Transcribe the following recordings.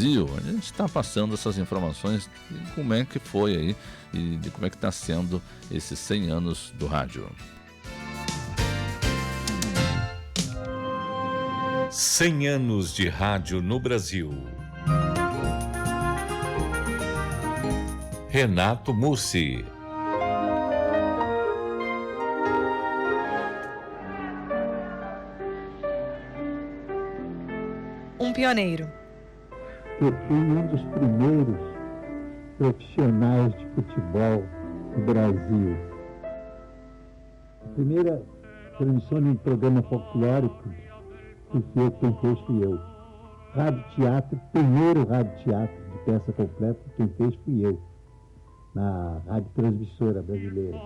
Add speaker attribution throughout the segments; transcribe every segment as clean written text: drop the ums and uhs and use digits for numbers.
Speaker 1: Brasil. A gente está passando essas informações de como é que foi aí e de como é que está sendo esses 100 anos do rádio.
Speaker 2: 100 anos de rádio no Brasil. Renato Mursi.
Speaker 3: Um pioneiro.
Speaker 4: Eu fui um dos primeiros profissionais de futebol do Brasil. A primeira transmissão de um programa folclórico que quem fez fui eu. Rádio Teatro, primeiro rádio teatro de peça completa, quem fez fui eu, na Rádio Transmissora Brasileira.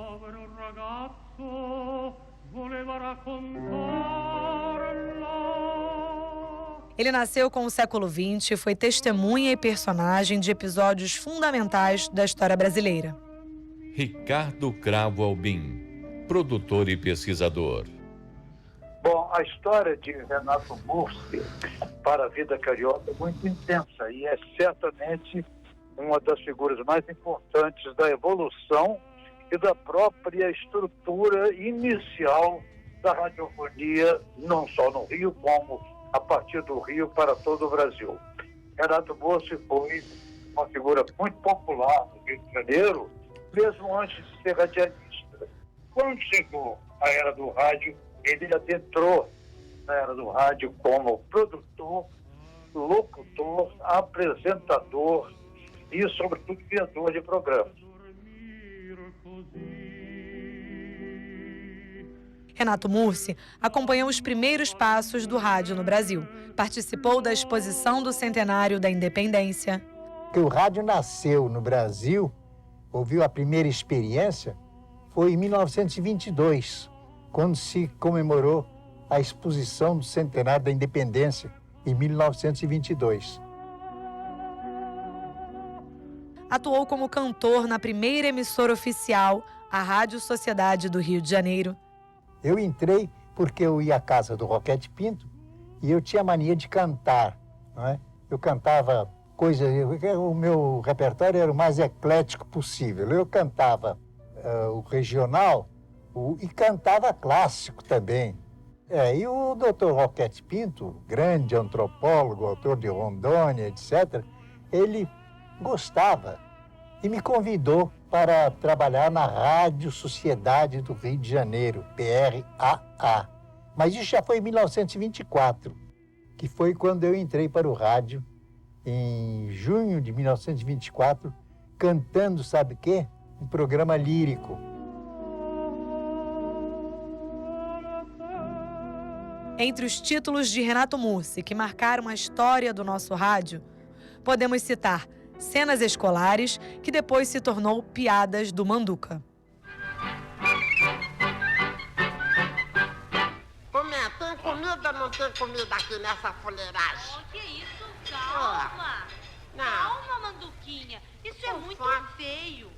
Speaker 3: Ele nasceu com o século XX e foi testemunha e personagem de episódios fundamentais da história brasileira.
Speaker 2: Ricardo Cravo Albim, produtor e pesquisador.
Speaker 5: Bom, a história de Renato Mursi para a vida carioca é muito intensa e é certamente uma das figuras mais importantes da evolução e da própria estrutura inicial da radiofonia, não só no Rio, como a partir do Rio para todo o Brasil. Renato Mursi foi uma figura muito popular no Rio de Janeiro, mesmo antes de ser radialista. Quando chegou a era do rádio, ele adentrou na era do rádio como produtor, locutor, apresentador e, sobretudo, criador de programas.
Speaker 3: Renato Mursi acompanhou os primeiros passos do rádio no Brasil. Participou da exposição do centenário da Independência.
Speaker 4: O rádio nasceu no Brasil, ouviu a primeira experiência, foi em 1922, quando se comemorou a exposição do centenário da Independência, em 1922.
Speaker 3: Atuou como cantor na primeira emissora oficial, a Rádio Sociedade do Rio de Janeiro.
Speaker 4: Eu entrei porque eu ia à casa do Roquete Pinto e eu tinha mania de cantar, não é? Eu cantava coisas, o meu repertório era o mais eclético possível. Eu cantava o regional e cantava clássico também. E o Dr. Roquete Pinto, grande antropólogo, autor de Rondônia, etc., ele gostava e me convidou para trabalhar na Rádio Sociedade do Rio de Janeiro, PRAA. Mas isso já foi em 1924, que foi quando eu entrei para o rádio, em junho de 1924, cantando, sabe o quê? Um programa lírico.
Speaker 3: Entre os títulos de Renato Mursi que marcaram a história do nosso rádio, podemos citar Cenas Escolares, que depois se tornou Piadas do Manduca.
Speaker 6: Tem comida ou não tem comida aqui nessa fuleiragem?
Speaker 7: Oh, que isso? Calma. Calma, Manduquinha. Isso é muito feio.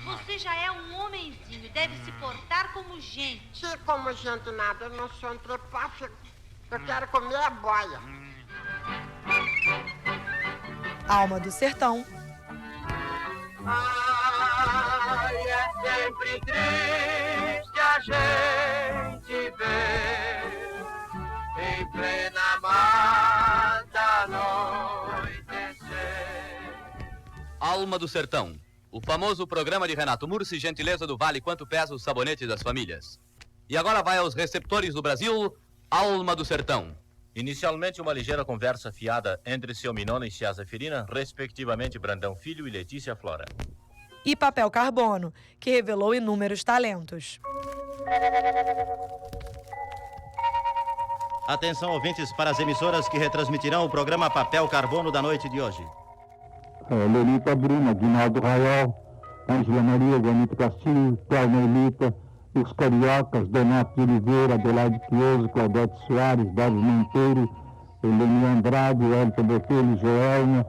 Speaker 7: Você já é um homenzinho, deve se portar como gente.
Speaker 6: Se como gente nada, eu não sou antrepáfico. Eu quero comer a boia.
Speaker 3: Alma do Sertão.
Speaker 8: Ai, é sempre triste a gente ver em plena mata anoitecer.
Speaker 9: Alma do Sertão, o famoso programa de Renato Mursi, gentileza do Vale Quanto Pesa o Sabonete das Famílias. E agora vai aos receptores do Brasil, Alma do Sertão.
Speaker 10: Inicialmente, uma ligeira conversa fiada entre seu Minona e Cia Zeferina, respectivamente Brandão Filho e Letícia Flora.
Speaker 3: E Papel Carbono, que revelou inúmeros talentos.
Speaker 10: Atenção, ouvintes, para as emissoras que retransmitirão o programa Papel Carbono da noite de hoje.
Speaker 4: Lolita Bruna, Guinaldo Raiol, Ângela Maria, Guanito Castilho, Thelma Elita, os Cariocas, Donato de Oliveira, Adelaide Quioso, Claudete Soares, Dário Monteiro, Helene Andrade, Elton Botelho, Joelma,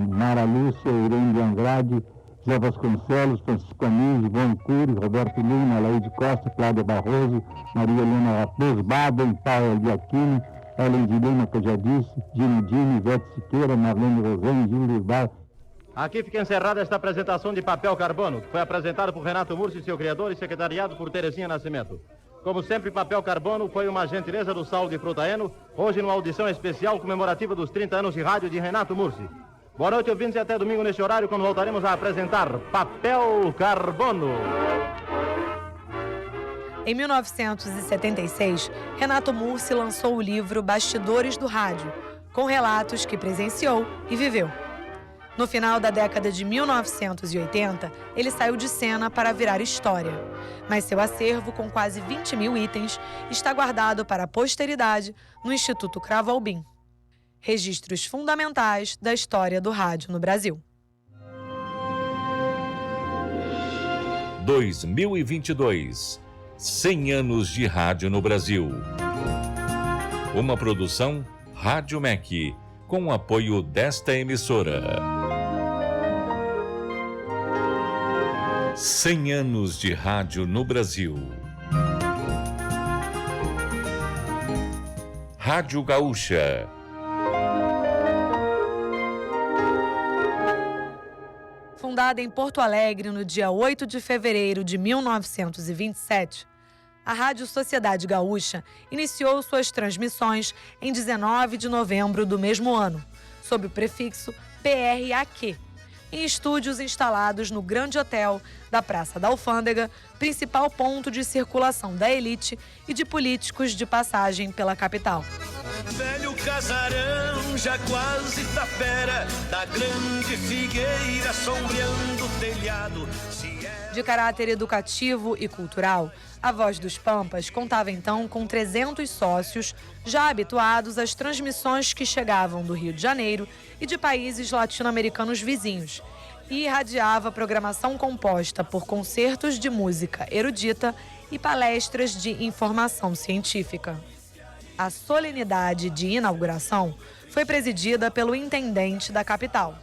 Speaker 4: Mara Lúcia, Irene de Andrade, Zé Vasconcelos, Francisco Anísio, Ivone Cury, Roberto Lima, Laíde Costa, Cláudia Barroso, Maria Helena Raposo, Baden, Paula de Aquino,
Speaker 11: Ellen de Lima, que eu já disse, Dino, Ivete Siqueira, Marlene Rosane, Júlio Bar.
Speaker 10: Aqui fica encerrada esta apresentação de Papel Carbono, que foi apresentado por Renato Mursi, seu criador, e secretariado por Terezinha Nascimento. Como sempre, Papel Carbono foi uma gentileza do Saulo de Frutaeno, hoje numa audição especial comemorativa dos 30 anos de rádio de Renato Mursi. Boa noite, ouvintes, e até domingo neste horário, quando voltaremos a apresentar Papel Carbono.
Speaker 3: Em 1976, Renato Mursi lançou o livro Bastidores do Rádio, com relatos que presenciou e viveu. No final da década de 1980, ele saiu de cena para virar história. Mas seu acervo, com quase 20 mil itens, está guardado para a posteridade no Instituto Cravo Albim. Registros fundamentais da história do rádio no Brasil.
Speaker 2: 2022. 100 anos de rádio no Brasil. Uma produção Rádio MEC, com o apoio desta emissora. 100 anos de rádio no Brasil. Rádio Gaúcha.
Speaker 3: Fundada em Porto Alegre no dia 8 de fevereiro de 1927, a Rádio Sociedade Gaúcha iniciou suas transmissões em 19 de novembro do mesmo ano, sob o prefixo PRAQ, em estúdios instalados no Grande Hotel da Praça da Alfândega, principal ponto de circulação da elite e de políticos de passagem pela capital.
Speaker 8: Velho casarão já quase tapera, da grande figueira sombreando o telhado.
Speaker 3: De caráter educativo e cultural, a Voz dos Pampas contava então com 300 sócios, já habituados às transmissões que chegavam do Rio de Janeiro e de países latino-americanos vizinhos, e irradiava programação composta por concertos de música erudita e palestras de informação científica. A solenidade de inauguração foi presidida pelo intendente da capital.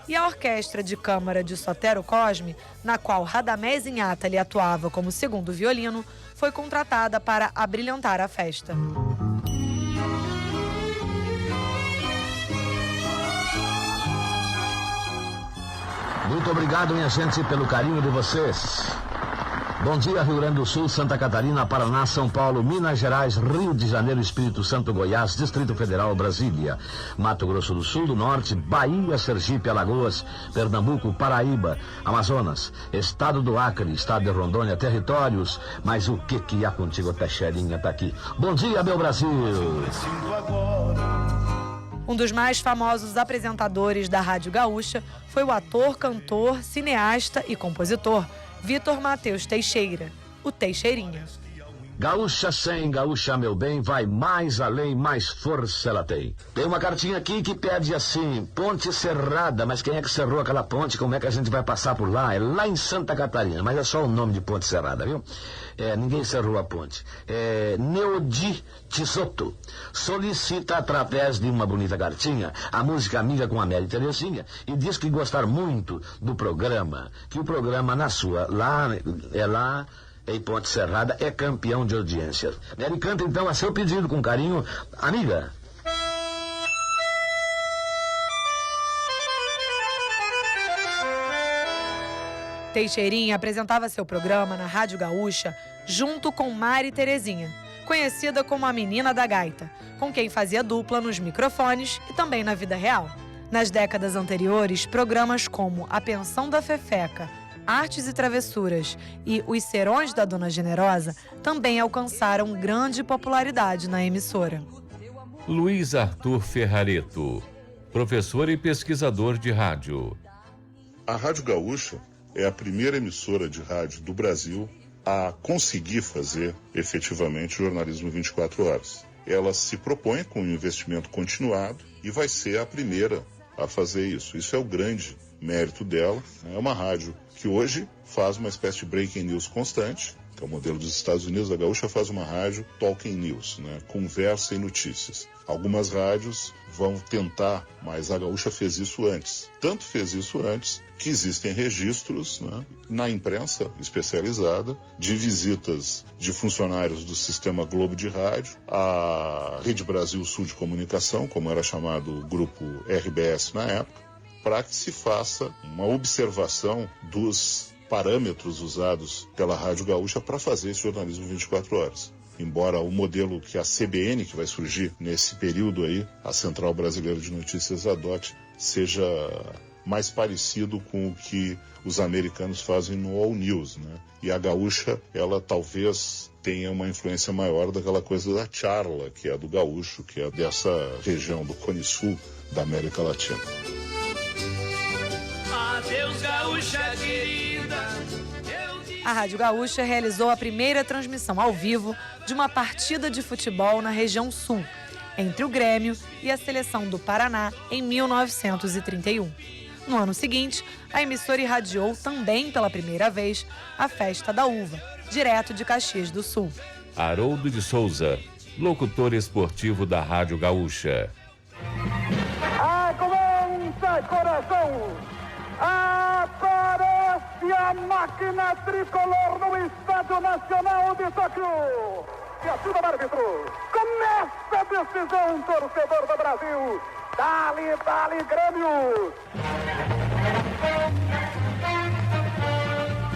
Speaker 3: E a Orquestra de Câmara de Sotero Cosme, na qual Radamés Inhatali atuava como segundo violino, foi contratada para abrilhantar a festa.
Speaker 12: Muito obrigado, minha gente, pelo carinho de vocês. Bom dia, Rio Grande do Sul, Santa Catarina, Paraná, São Paulo, Minas Gerais, Rio de Janeiro, Espírito Santo, Goiás, Distrito Federal, Brasília, Mato Grosso do Sul, do Norte, Bahia, Sergipe, Alagoas, Pernambuco, Paraíba, Amazonas, Estado do Acre, Estado de Rondônia, territórios. Mas o que há contigo, Teixeirinha, tá aqui. Bom dia, meu Brasil!
Speaker 3: Um dos mais famosos apresentadores da Rádio Gaúcha foi o ator, cantor, cineasta e compositor Vitor Matheus Teixeira, o Teixeirinha.
Speaker 12: Gaúcha sem gaúcha, meu bem, vai mais além, mais força ela tem. Tem uma cartinha aqui que pede assim, Ponte Cerrada, mas quem é que cerrou aquela ponte? Como é que a gente vai passar por lá? É lá em Santa Catarina, mas é só o nome de Ponte Cerrada, viu? Ninguém cerrou a ponte. Neodi Tisoto solicita através de uma bonita cartinha a música Amiga com a Mary Terezinha e diz que gostar muito do programa, que o programa na sua, lá em Ponte Cerrada, é campeão de audiência. Ele canta então a seu pedido com carinho, Amiga.
Speaker 3: Teixeirinha apresentava seu programa na Rádio Gaúcha junto com Mari Terezinha, conhecida como a Menina da Gaita, com quem fazia dupla nos microfones e também na vida real. Nas décadas anteriores, programas como A Pensão da Fefeca, Artes e Travessuras e Os Serões da Dona Generosa também alcançaram grande popularidade na emissora.
Speaker 2: Luiz Arthur Ferrareto, professor e pesquisador de rádio.
Speaker 13: A Rádio Gaúcha é a primeira emissora de rádio do Brasil a conseguir fazer efetivamente jornalismo 24 horas. Ela se propõe com um investimento continuado e vai ser a primeira a fazer isso. Isso é o grande mérito dela. É uma rádio que hoje faz uma espécie de breaking news constante, que é o modelo dos Estados Unidos. A Gaúcha faz uma rádio talking news, né? Conversa e notícias. Algumas rádios vão tentar, mas a Gaúcha fez isso antes. Tanto fez isso antes que existem registros, né, na imprensa especializada de visitas de funcionários do Sistema Globo de Rádio, a Rede Brasil Sul de Comunicação, como era chamado o grupo RBS na época, para que se faça uma observação dos parâmetros usados pela Rádio Gaúcha para fazer esse jornalismo 24 horas. Embora o modelo que a CBN, que vai surgir nesse período aí, a Central Brasileira de Notícias adote, seja mais parecido com o que os americanos fazem no All News, né? E a Gaúcha, ela talvez tenha uma influência maior daquela coisa da charla, que é do gaúcho, que é dessa região do Cone Sul da América Latina.
Speaker 8: Adeus, gaúcha querida.
Speaker 3: A Rádio Gaúcha realizou a primeira transmissão ao vivo de uma partida de futebol na região sul, entre o Grêmio e a seleção do Paraná, em 1931. No ano seguinte, a emissora irradiou também pela primeira vez a Festa da Uva, direto de Caxias do Sul.
Speaker 2: Haroldo de Souza, locutor esportivo da Rádio Gaúcha.
Speaker 14: Aguenta, coração! Aparece a máquina tricolor no Estádio Nacional de Tóquio. E ajuda o árbitro. Começa a decisão, torcedor do Brasil. Dale, dale, Grêmio.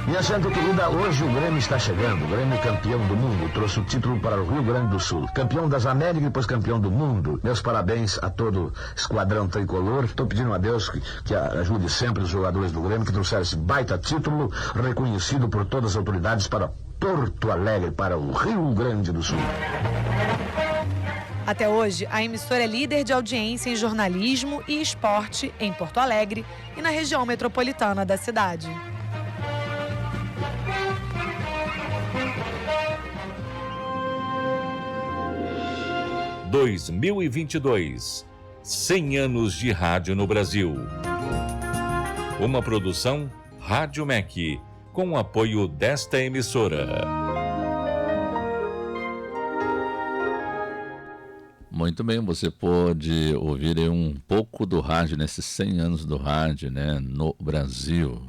Speaker 12: Minha gente querida, hoje o Grêmio está chegando. O Grêmio campeão do mundo, trouxe o título para o Rio Grande do Sul. Campeão das Américas e depois campeão do mundo. Meus parabéns a todo esquadrão tricolor. Estou pedindo a Deus que ajude sempre os jogadores do Grêmio que trouxeram esse baita título, reconhecido por todas as autoridades para Porto Alegre, para o Rio Grande do Sul.
Speaker 3: Até hoje, a emissora é líder de audiência em jornalismo e esporte em Porto Alegre e na região metropolitana da cidade.
Speaker 2: – 2022, 100 anos de rádio no Brasil. Uma produção Rádio MEC, com o apoio desta emissora.
Speaker 1: Muito bem, você pode ouvir um pouco do rádio nesses 100 anos do rádio, né, no Brasil.